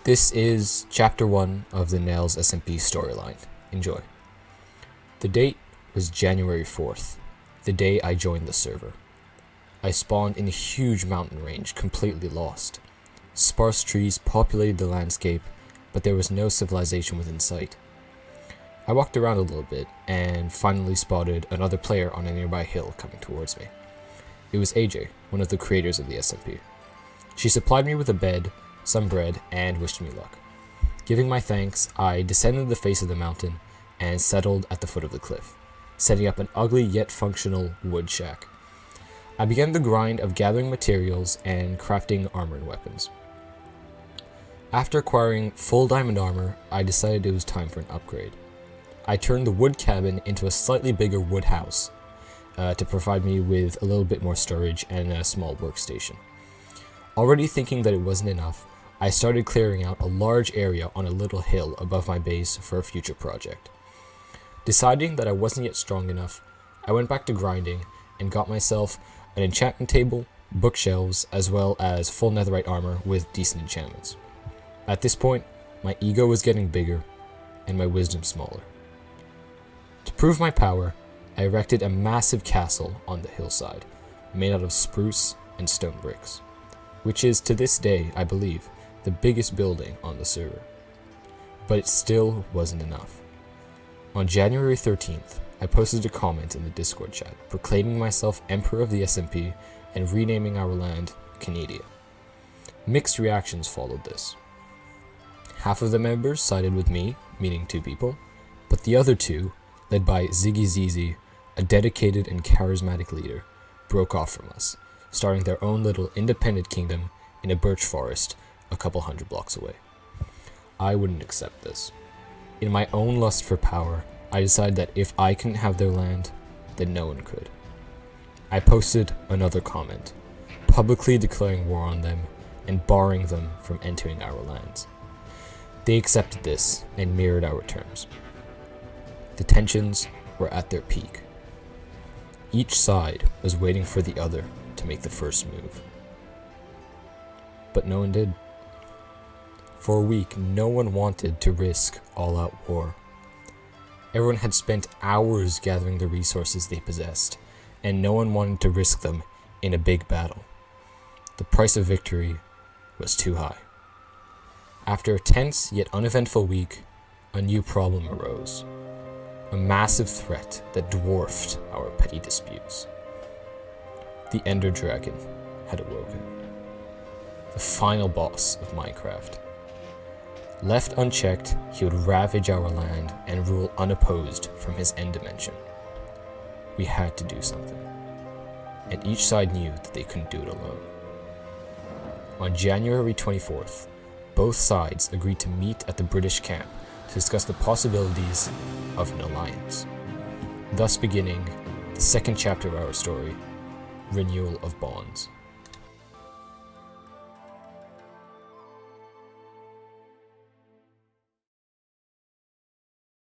This is Chapter 1 of the Nails SMP storyline. Enjoy. The date was January 4th, the day I joined the server. I spawned in a huge mountain range, completely lost. Sparse trees populated the landscape, but there was no civilization within sight. I walked around a little bit, and finally spotted another player on a nearby hill coming towards me. It was AJ, one of the creators of the SMP. She supplied me with a bed, some bread, and wished me luck. Giving my thanks, I descended the face of the mountain and settled at the foot of the cliff, setting up an ugly yet functional wood shack. I began the grind of gathering materials and crafting armor and weapons. After acquiring full diamond armor, I decided it was time for an upgrade. I turned the wood cabin into a slightly bigger wood house to provide me with a little bit more storage and a small workstation. Already thinking that it wasn't enough, I started clearing out a large area on a little hill above my base for a future project. Deciding that I wasn't yet strong enough, I went back to grinding and got myself an enchantment table, bookshelves, as well as full netherite armor with decent enchantments. At this point, my ego was getting bigger and my wisdom smaller. To prove my power, I erected a massive castle on the hillside, made out of spruce and stone bricks, which is to this day, I believe, the biggest building on the server. But it still wasn't enough. On January 13th, I posted a comment in the Discord chat proclaiming myself Emperor of the SMP and renaming our land Canada. Mixed reactions followed this. Half of the members sided with me, meaning 2 people, but the other 2, led by Ziggy Zizi, a dedicated and charismatic leader, broke off from us, starting their own little independent kingdom in a birch forest a couple hundred blocks away. I wouldn't accept this. In my own lust for power, I decided that if I couldn't have their land, then no one could. I posted another comment, publicly declaring war on them and barring them from entering our lands. They accepted this and mirrored our terms. The tensions were at their peak. Each side was waiting for the other to make the first move. But no one did. For a week, no one wanted to risk all-out war. Everyone had spent hours gathering the resources they possessed, and no one wanted to risk them in a big battle. The price of victory was too high. After a tense yet uneventful week, a new problem arose. A massive threat that dwarfed our petty disputes. The Ender Dragon had awoken. The final boss of Minecraft. Left unchecked, he would ravage our land and rule unopposed from his end dimension. We had to do something, and each side knew that they couldn't do it alone. On January 24th, both sides agreed to meet at the British camp to discuss the possibilities of an alliance, thus beginning the second chapter of our story, Renewal of Bonds.